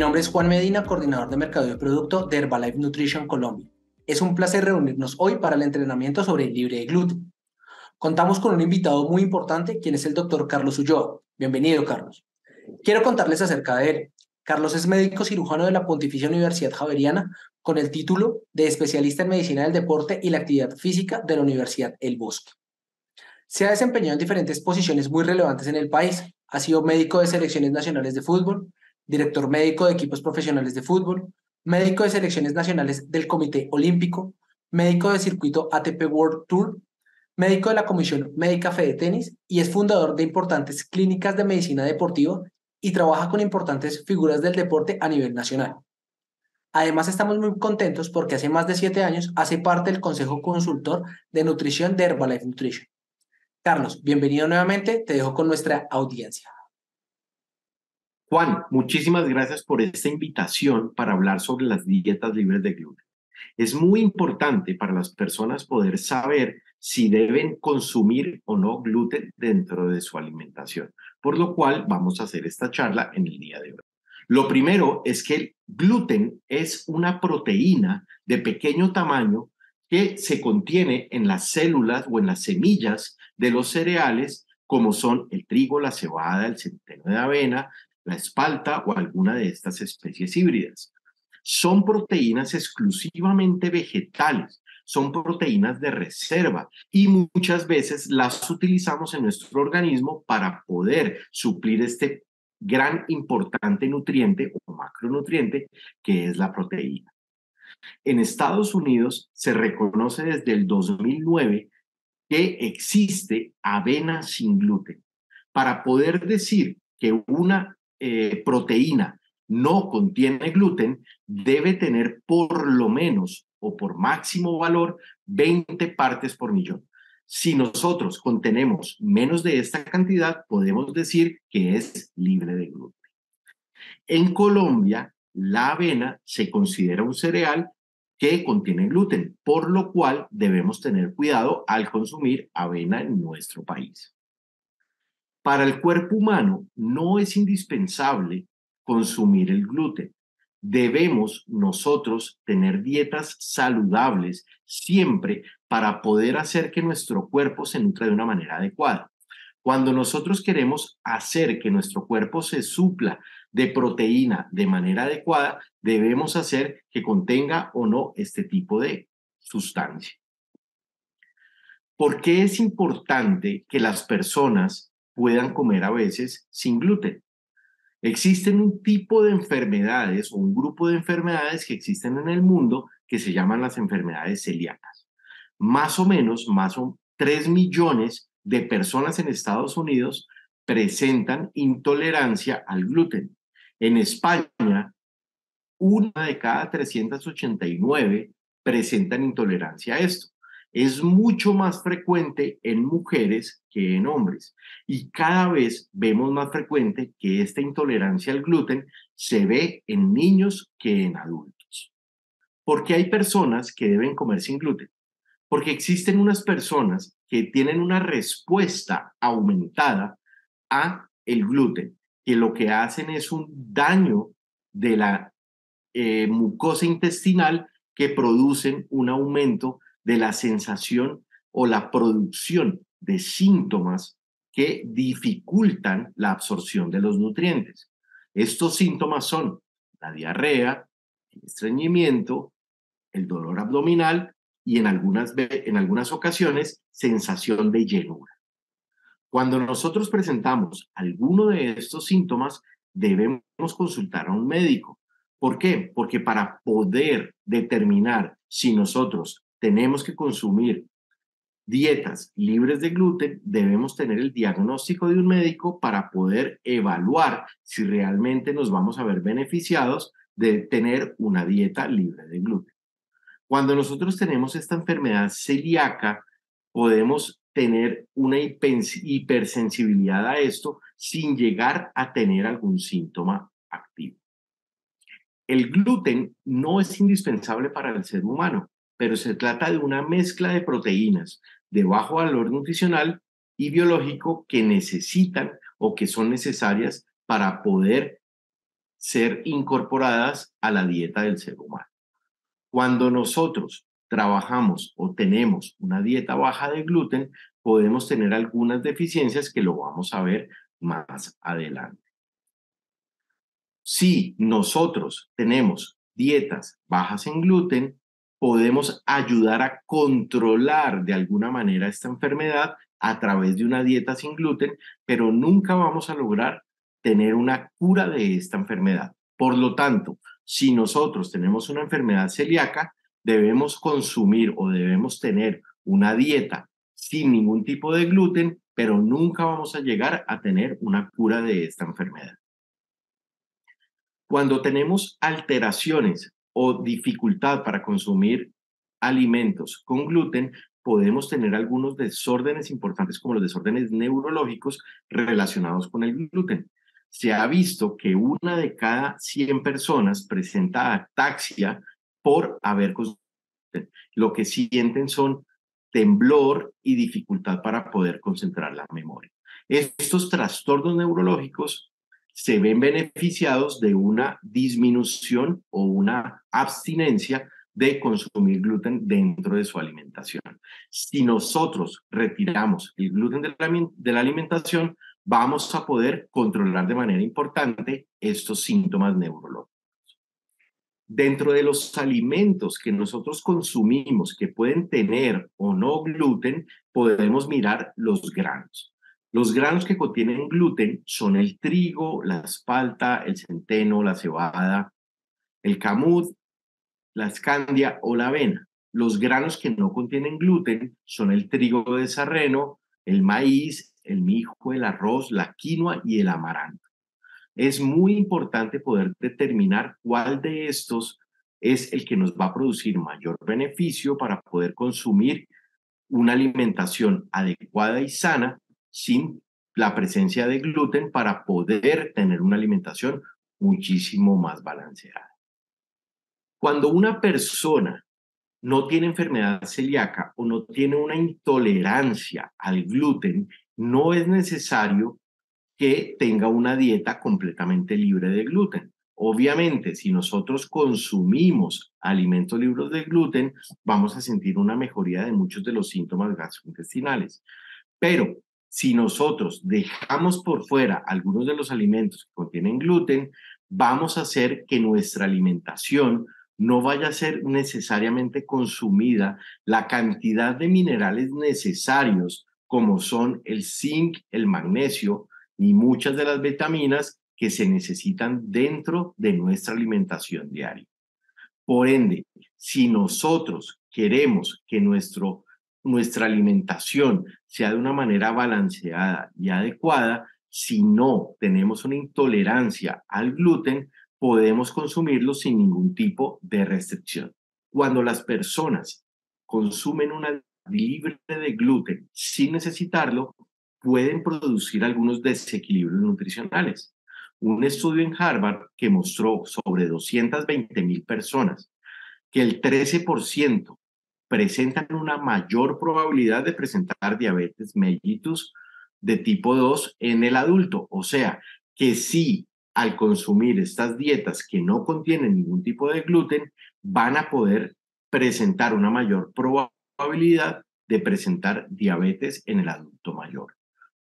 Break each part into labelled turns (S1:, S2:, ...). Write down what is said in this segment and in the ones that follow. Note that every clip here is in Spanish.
S1: nombre es Juan Medina, coordinador de mercado de producto de Herbalife Nutrition Colombia. Es un placer reunirnos hoy para el entrenamiento sobre el libre de gluten. Contamos con un invitado muy importante, quien es el doctor Carlos Ulloa. Bienvenido, Carlos. Quiero contarles acerca de él. Carlos es médico cirujano de la Pontificia Universidad Javeriana con el título de especialista en medicina del deporte y la actividad física de la Universidad El Bosque. Se ha desempeñado en diferentes posiciones muy relevantes en el país. Ha sido médico de selecciones nacionales de fútbol, director médico de equipos profesionales de fútbol, médico de selecciones nacionales del Comité Olímpico, médico de circuito ATP World Tour, médico de la Comisión Médica Fede Tenis y es fundador de importantes clínicas de medicina deportiva y trabaja con importantes figuras del deporte a nivel nacional. Además, estamos muy contentos porque hace más de 7 años hace parte del Consejo Consultor de Nutrición de Herbalife Nutrition. Carlos, bienvenido nuevamente, te dejo con nuestra audiencia.
S2: Juan, muchísimas gracias por esta invitación para hablar sobre las dietas libres de gluten. Es muy importante para las personas poder saber si deben consumir o no gluten dentro de su alimentación, por lo cual vamos a hacer esta charla en el día de hoy. Lo primero es que el gluten es una proteína de pequeño tamaño que se contiene en las células o en las semillas de los cereales, como son el trigo, la cebada, el centeno de avena, la espalta o alguna de estas especies híbridas. Son proteínas exclusivamente vegetales, son proteínas de reserva y muchas veces las utilizamos en nuestro organismo para poder suplir este gran importante nutriente o macronutriente que es la proteína. En Estados Unidos se reconoce desde el 2009 que existe avena sin gluten. Para poder decir que una proteína no contiene gluten, debe tener por lo menos o por máximo valor 20 partes por millón. Si nosotros contenemos menos de esta cantidad, podemos decir que es libre de gluten. En Colombia, la avena se considera un cereal que contiene gluten, por lo cual debemos tener cuidado al consumir avena en nuestro país. Para el cuerpo humano no es indispensable consumir el gluten. Debemos nosotros tener dietas saludables siempre para poder hacer que nuestro cuerpo se nutra de una manera adecuada. Cuando nosotros queremos hacer que nuestro cuerpo se supla de proteína de manera adecuada, debemos hacer que contenga o no este tipo de sustancia. ¿Por qué es importante que las personas puedan comer a veces sin gluten? Existen un tipo de enfermedades o un grupo de enfermedades que existen en el mundo que se llaman las enfermedades celíacas. Más o menos 3 millones de personas en Estados Unidos presentan intolerancia al gluten. En España, 1 de cada 389 presentan intolerancia a esto. Es mucho más frecuente en mujeres que en hombres y cada vez vemos más frecuente que esta intolerancia al gluten se ve en niños que en adultos. ¿Por qué hay personas que deben comer sin gluten? Porque existen unas personas que tienen una respuesta aumentada a el gluten, que lo que hacen es un daño de la mucosa intestinal que producen un aumento de la sensación o la producción de síntomas que dificultan la absorción de los nutrientes. Estos síntomas son la diarrea, el estreñimiento, el dolor abdominal y en algunas ocasiones sensación de llenura. Cuando nosotros presentamos alguno de estos síntomas, debemos consultar a un médico. ¿Por qué? Porque para poder determinar si nosotros tenemos que consumir dietas libres de gluten, debemos tener el diagnóstico de un médico para poder evaluar si realmente nos vamos a ver beneficiados de tener una dieta libre de gluten. Cuando nosotros tenemos esta enfermedad celíaca, podemos tener una hipersensibilidad a esto sin llegar a tener algún síntoma activo. El gluten no es indispensable para el ser humano, pero se trata de una mezcla de proteínas de bajo valor nutricional y biológico que necesitan o que son necesarias para poder ser incorporadas a la dieta del ser humano. Cuando nosotros trabajamos o tenemos una dieta baja de gluten, podemos tener algunas deficiencias que lo vamos a ver más adelante. Si nosotros tenemos dietas bajas en gluten, podemos ayudar a controlar de alguna manera esta enfermedad a través de una dieta sin gluten, pero nunca vamos a lograr tener una cura de esta enfermedad. Por lo tanto, si nosotros tenemos una enfermedad celíaca, debemos consumir o debemos tener una dieta sin ningún tipo de gluten, pero nunca vamos a llegar a tener una cura de esta enfermedad. Cuando tenemos alteraciones o dificultad para consumir alimentos con gluten, podemos tener algunos desórdenes importantes como los desórdenes neurológicos relacionados con el gluten. Se ha visto que una de cada 100 personas presenta ataxia por haber consumido gluten. Lo que sienten son temblor y dificultad para poder concentrar la memoria. Estos trastornos neurológicos se ven beneficiados de una disminución o una abstinencia de consumir gluten dentro de su alimentación. Si nosotros retiramos el gluten de la alimentación, vamos a poder controlar de manera importante estos síntomas neurológicos. Dentro de los alimentos que nosotros consumimos que pueden tener o no gluten, podemos mirar los granos. Los granos que contienen gluten son el trigo, la espalta, el centeno, la cebada, el camut, la escandia o la avena. Los granos que no contienen gluten son el trigo de sarreno, el maíz, el mijo, el arroz, la quinoa y el amaranto. Es muy importante poder determinar cuál de estos es el que nos va a producir mayor beneficio para poder consumir una alimentación adecuada y sana sin la presencia de gluten para poder tener una alimentación muchísimo más balanceada. Cuando una persona no tiene enfermedad celíaca o no tiene una intolerancia al gluten, no es necesario que tenga una dieta completamente libre de gluten. Obviamente, si nosotros consumimos alimentos libres de gluten, vamos a sentir una mejoría de muchos de los síntomas gastrointestinales. Pero si nosotros dejamos por fuera algunos de los alimentos que contienen gluten, vamos a hacer que nuestra alimentación no vaya a ser necesariamente consumida la cantidad de minerales necesarios como son el zinc, el magnesio y muchas de las vitaminas que se necesitan dentro de nuestra alimentación diaria. Por ende, si nosotros queremos que nuestra alimentación sea de una manera balanceada y adecuada, si no tenemos una intolerancia al gluten, podemos consumirlo sin ningún tipo de restricción. Cuando las personas consumen una libre de gluten sin necesitarlo, pueden producir algunos desequilibrios nutricionales. Un estudio en Harvard que mostró sobre 220,000 personas que el 13% presentan una mayor probabilidad de presentar diabetes mellitus de tipo 2 en el adulto. O sea, que si al consumir estas dietas que no contienen ningún tipo de gluten, van a poder presentar una mayor probabilidad de presentar diabetes en el adulto mayor.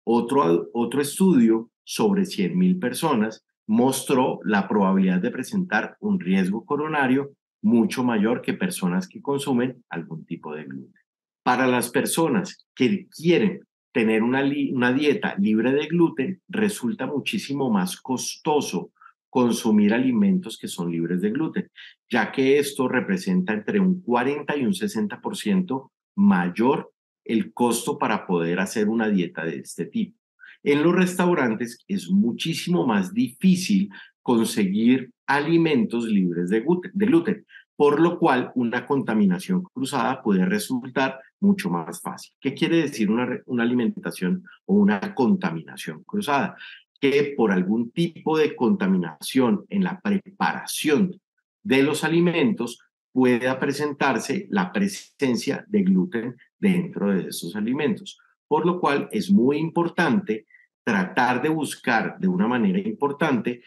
S2: Otro estudio sobre 100,000 personas mostró la probabilidad de presentar un riesgo coronario mucho mayor que personas que consumen algún tipo de gluten. Para las personas que quieren tener una dieta libre de gluten, resulta muchísimo más costoso consumir alimentos que son libres de gluten, ya que esto representa entre un 40 y un 60% mayor el costo para poder hacer una dieta de este tipo. En los restaurantes es muchísimo más difícil conseguir alimentos libres de gluten, por lo cual una contaminación cruzada puede resultar mucho más fácil. ¿Qué quiere decir una alimentación o una contaminación cruzada? Que por algún tipo de contaminación en la preparación de los alimentos pueda presentarse la presencia de gluten dentro de esos alimentos, por lo cual es muy importante tratar de buscar de una manera importante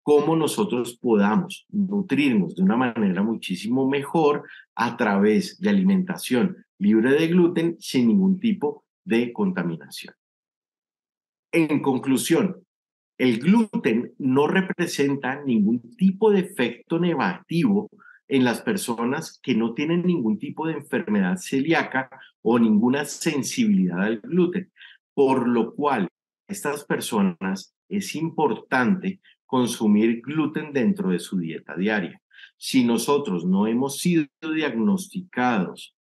S2: cómo nosotros podamos nutrirnos de una manera muchísimo mejor a través de alimentación libre de gluten sin ningún tipo de contaminación. En conclusión, el gluten no representa ningún tipo de efecto negativo en las personas que no tienen ningún tipo de enfermedad celíaca o ninguna sensibilidad al gluten, por lo cual a estas personas es importante consumir gluten dentro de su dieta diaria. Si nosotros no hemos sido diagnosticados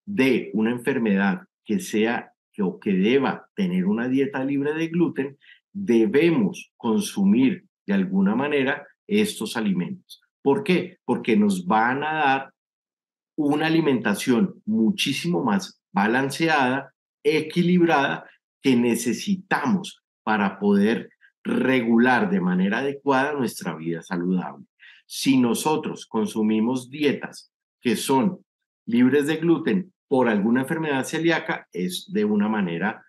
S2: de una enfermedad que sea o que deba tener una dieta libre de gluten, debemos consumir de alguna manera estos alimentos. ¿Por qué? Porque nos van a dar una alimentación muchísimo más balanceada, equilibrada, que necesitamos para poder regular de manera adecuada nuestra vida saludable. Si nosotros consumimos dietas que son libres de gluten por alguna enfermedad celíaca, es de una manera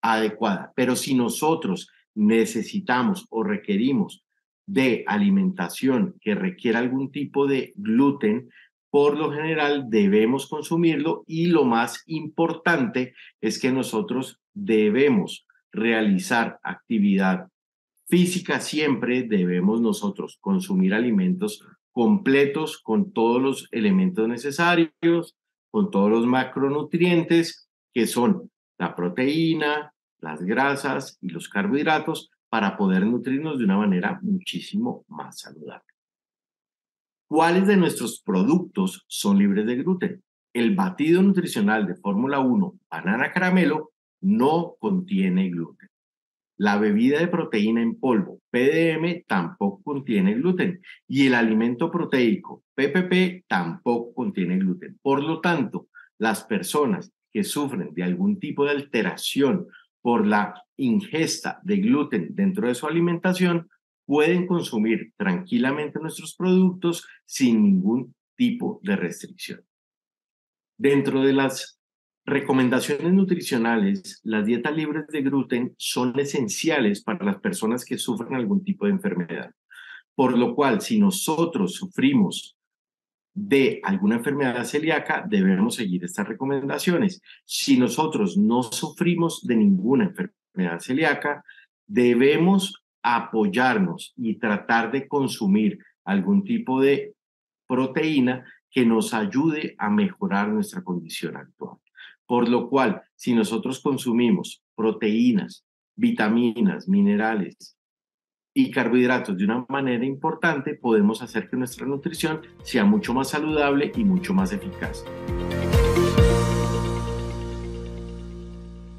S2: adecuada. Pero si nosotros necesitamos o requerimos de alimentación que requiera algún tipo de gluten, por lo general debemos consumirlo y lo más importante es que nosotros debemos realizar actividad física siempre, debemos nosotros consumir alimentos completos con todos los elementos necesarios, con todos los macronutrientes que son la proteína, las grasas y los carbohidratos para poder nutrirnos de una manera muchísimo más saludable. ¿Cuáles de nuestros productos son libres de gluten? El batido nutricional de Fórmula 1 Banana Caramelo no contiene gluten. La bebida de proteína en polvo, PDM, tampoco contiene gluten. Y el alimento proteico, PPP, tampoco contiene gluten. Por lo tanto, las personas que sufren de algún tipo de alteración por la ingesta de gluten dentro de su alimentación pueden consumir tranquilamente nuestros productos sin ningún tipo de restricción. Dentro de las recomendaciones nutricionales, las dietas libres de gluten son esenciales para las personas que sufren algún tipo de enfermedad. Por lo cual, si nosotros sufrimos de alguna enfermedad celíaca, debemos seguir estas recomendaciones. Si nosotros no sufrimos de ninguna enfermedad celíaca, debemos apoyarnos y tratar de consumir algún tipo de proteína que nos ayude a mejorar nuestra condición actual. Por lo cual, si nosotros consumimos proteínas, vitaminas, minerales y carbohidratos de una manera importante, podemos hacer que nuestra nutrición sea mucho más saludable y mucho más eficaz.